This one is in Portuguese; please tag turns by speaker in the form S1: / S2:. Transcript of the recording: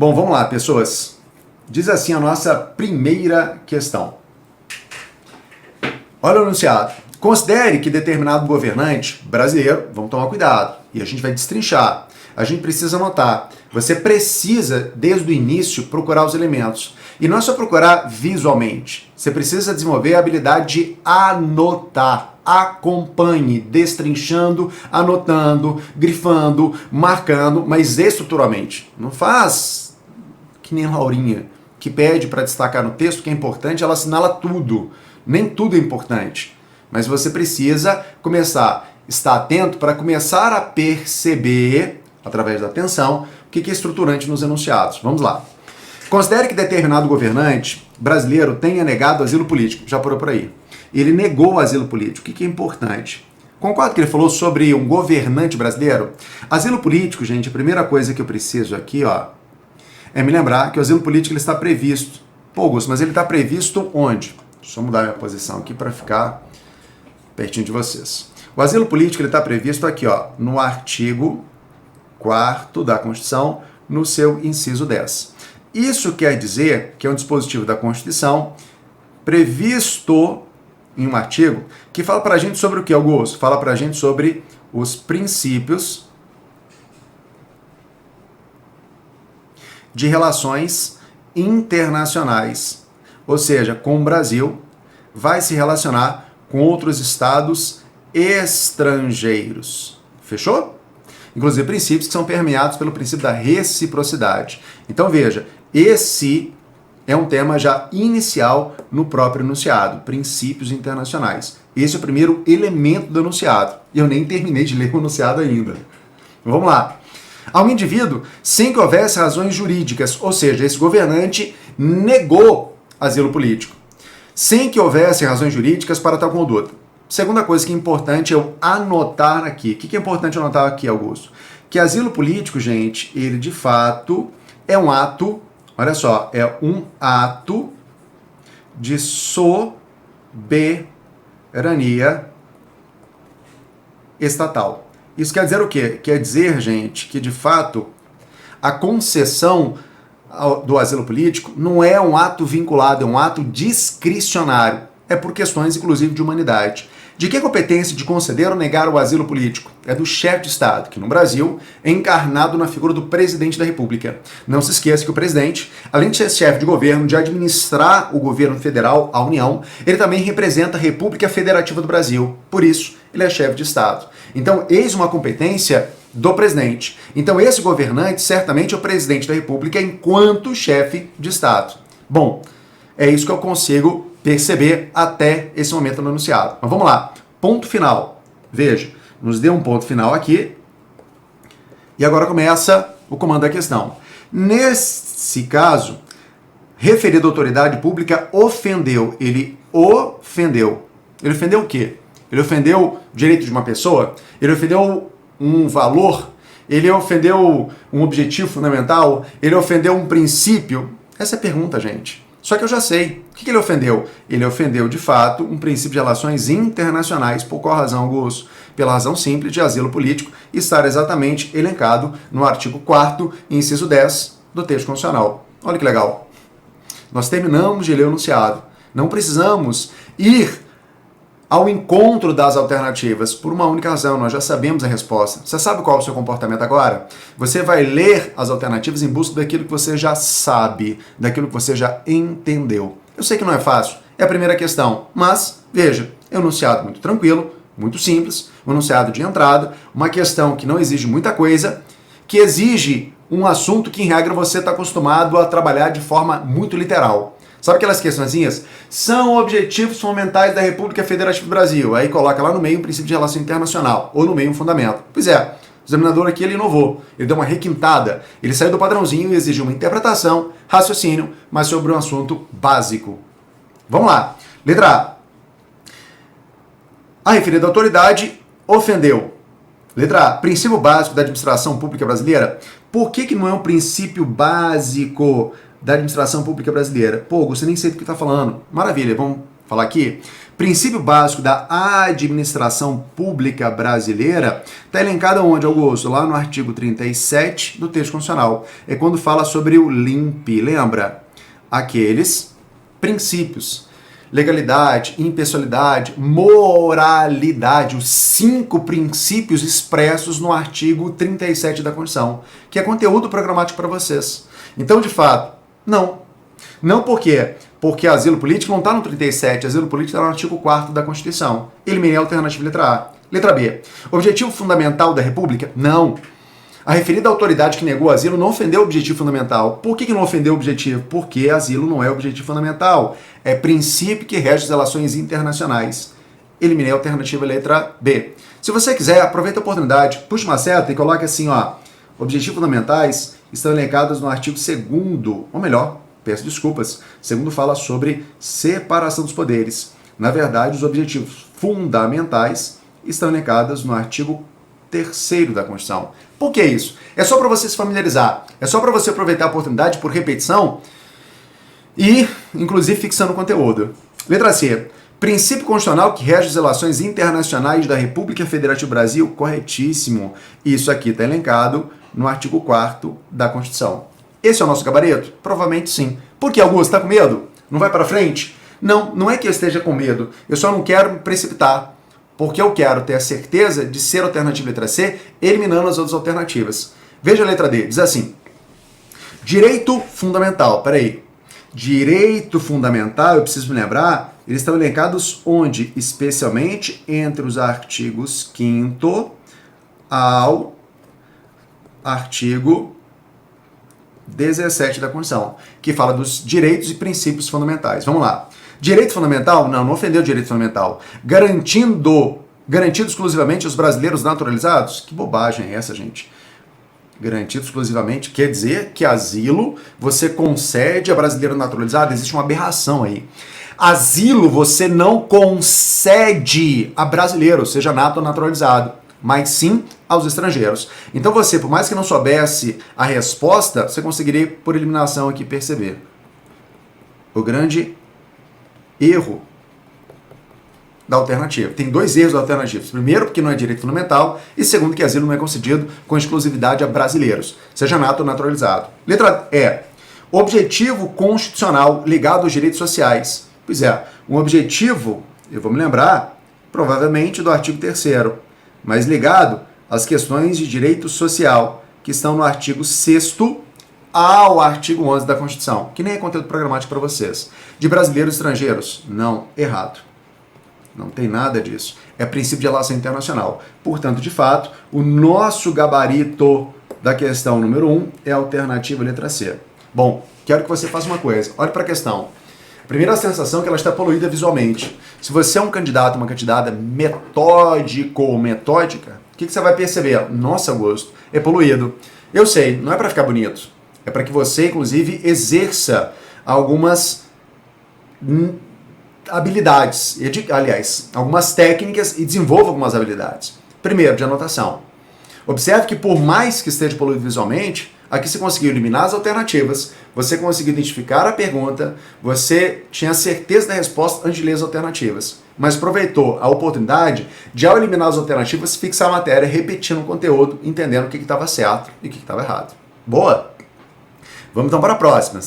S1: Bom, vamos lá, pessoas. Diz assim a nossa primeira questão. Olha o enunciado. Considere que determinado governante brasileiro, vamos tomar cuidado, e a gente vai destrinchar. A gente precisa anotar. Você precisa, desde o início, procurar os elementos. E não é só procurar visualmente. Você precisa desenvolver a habilidade de anotar. Acompanhe, destrinchando, anotando, grifando, marcando, mas estruturalmente. Não faz que nem Laurinha, que pede para destacar no texto que é importante, ela assinala tudo. Nem tudo é importante. Mas você precisa começar a estar atento para começar a perceber, através da atenção, o que é estruturante nos enunciados. Vamos lá. Considere que determinado governante brasileiro tenha negado asilo político. Já parou por aí. Ele negou o asilo político. O que é importante? Concordo que ele falou sobre um governante brasileiro? Asilo político, gente, a primeira coisa que eu preciso aqui, é me lembrar que o asilo político ele está previsto. Pô, Augusto, mas ele está previsto onde? Deixa eu mudar minha posição aqui para ficar pertinho de vocês. O asilo político ele está previsto aqui, no artigo 4º da Constituição, no seu inciso 10. Isso quer dizer que é um dispositivo da Constituição previsto em um artigo que fala para a gente sobre o que, Augusto? Fala para a gente sobre os princípios de relações internacionais. Ou seja, com o Brasil vai se relacionar com outros estados estrangeiros. Fechou? Inclusive princípios que são permeados pelo princípio da reciprocidade. Então veja, esse é um tema já inicial no próprio enunciado, princípios internacionais. Esse é o primeiro elemento do enunciado. E eu nem terminei de ler o enunciado ainda. Vamos lá. Ao indivíduo, sem que houvesse razões jurídicas, ou seja, esse governante negou asilo político, sem que houvesse razões jurídicas para tal conduta. Segunda coisa que é importante eu anotar aqui. O que é importante anotar aqui, Augusto? Que asilo político, gente, ele de fato é um ato, olha só, é um ato de soberania estatal. Isso quer dizer o quê? Quer dizer, gente, que de fato a concessão do asilo político não é um ato vinculado, é um ato discricionário. É por questões, inclusive, de humanidade. De que competência de conceder ou negar o asilo político? É do chefe de Estado, que no Brasil é encarnado na figura do presidente da República. Não se esqueça que o presidente, além de ser chefe de governo, de administrar o governo federal, a União, ele também representa a República Federativa do Brasil. Por isso, ele é chefe de Estado. Então, eis uma competência do presidente. Então, esse governante certamente é o presidente da República enquanto chefe de Estado. Bom, é isso que eu consigo perceber até esse momento no enunciado. Mas vamos lá. Ponto final. Veja, nos deu um ponto final aqui. E agora começa o comando da questão. Nesse caso, referida autoridade pública ofendeu. Ele ofendeu. Ele ofendeu o quê? Ele ofendeu o direito de uma pessoa? Ele ofendeu um valor? Ele ofendeu um objetivo fundamental? Ele ofendeu um princípio? Essa é a pergunta, gente. Só que eu já sei. O que ele ofendeu? Ele ofendeu, de fato, um princípio de relações internacionais. Por qual razão, Augusto? Pela razão simples de asilo político estar exatamente elencado no artigo 4º, inciso 10 do texto constitucional. Olha que legal. Nós terminamos de ler o enunciado. Não precisamos ir ao encontro das alternativas por uma única razão. Nós já sabemos a resposta. Você sabe qual é o seu comportamento agora? Você vai ler as alternativas em busca daquilo que você já sabe, daquilo que você já entendeu. Eu sei que não é fácil, é a primeira questão, mas, veja, é um enunciado muito tranquilo, muito simples, um enunciado de entrada, uma questão que não exige muita coisa, que exige um assunto que, em regra, você está acostumado a trabalhar de forma muito literal. Sabe aquelas questõezinhas? São objetivos fundamentais da República Federativa do Brasil. Aí coloca lá no meio um princípio de relação internacional, ou no meio um fundamento. Pois é, o examinador aqui ele inovou, ele deu uma requintada, ele saiu do padrãozinho e exigiu uma interpretação, raciocínio, mas sobre um assunto básico. Vamos lá. Letra A. A referida autoridade ofendeu. Letra A. Princípio básico da administração pública brasileira. Por que não é um princípio básico da administração pública brasileira? Pô, você nem sei do que está falando. Maravilha, vamos falar aqui. Princípio básico da administração pública brasileira está elencado onde, Augusto? Lá no artigo 37 do texto constitucional. É quando fala sobre o LIMP, lembra? Aqueles princípios: legalidade, impessoalidade, moralidade, os 5 princípios expressos no artigo 37 da Constituição, que é conteúdo programático para vocês. Então, de fato, não. Não por quê? Porque asilo político não está no 37, asilo político está no artigo 4º da Constituição. Eliminei a alternativa letra A. Letra B. Objetivo fundamental da República? Não. A referida autoridade que negou asilo não ofendeu o objetivo fundamental. Por que não ofendeu o objetivo? Porque asilo não é objetivo fundamental. É princípio que rege as relações internacionais. Eliminei a alternativa letra B. Se você quiser, aproveita a oportunidade, puxa uma seta e coloque assim, ó, objetivos fundamentais estão elencados no artigo 2º, ou melhor, peço desculpas, 2º fala sobre separação dos poderes. Na verdade, os objetivos fundamentais estão elencados no artigo 3º da Constituição. Por que isso? É só para você se familiarizar, é só para você aproveitar a oportunidade por repetição e, inclusive, fixando o conteúdo. Letra C. Princípio constitucional que rege as relações internacionais da República Federativa do Brasil? Corretíssimo. Isso aqui está elencado no artigo 4º da Constituição. Esse é o nosso gabarito? Provavelmente sim. Por que, Augusto? Está com medo? Não vai para frente? Não, não é que eu esteja com medo. Eu só não quero me precipitar. Porque eu quero ter a certeza de ser a alternativa letra C, eliminando as outras alternativas. Veja a letra D, diz assim: direito fundamental. Peraí. Direito fundamental, eu preciso me lembrar, eles estão elencados onde? Especialmente entre os artigos 5º ao artigo 17 da Constituição, que fala dos direitos e princípios fundamentais. Vamos lá. Direito fundamental? Não ofendeu o direito fundamental. Garantido exclusivamente aos brasileiros naturalizados? Que bobagem é essa, gente? Garantido exclusivamente quer dizer que asilo você concede a brasileiro naturalizado? Existe uma aberração aí. Asilo você não concede a brasileiro, seja nato ou naturalizado, mas sim aos estrangeiros. Então você, por mais que não soubesse a resposta, você conseguiria, por eliminação aqui, perceber o grande erro da alternativa. Tem 2 erros da alternativa. Primeiro, porque não é direito fundamental, e segundo, que asilo não é concedido com exclusividade a brasileiros, seja nato ou naturalizado. Letra E. Objetivo constitucional ligado aos direitos sociais. Pois é, um objetivo, eu vou me lembrar, provavelmente do artigo 3º, mas ligado às questões de direito social, que estão no artigo 6º ao artigo 11 da Constituição, que nem é conteúdo programático para vocês. De brasileiros e estrangeiros? Não, errado. Não tem nada disso. É princípio de relação internacional. Portanto, de fato, o nosso gabarito da questão número 1 é a alternativa letra C. Bom, quero que você faça uma coisa. Olhe para a questão. A primeira sensação é que ela está poluída visualmente. Se você é um candidato, uma candidata metódica, o que você vai perceber? Nossa, Augusto, é poluído. Eu sei, não é para ficar bonito. É para que você, inclusive, exerça algumas habilidades, aliás, algumas técnicas e desenvolva algumas habilidades. Primeiro, de anotação. Observe que por mais que esteja poluído visualmente, aqui você conseguiu eliminar as alternativas, você conseguiu identificar a pergunta, você tinha certeza da resposta antes de ler as alternativas, mas aproveitou a oportunidade de, ao eliminar as alternativas, fixar a matéria, repetindo o conteúdo, entendendo o que estava certo e o que estava errado. Boa? Vamos então para a próxima.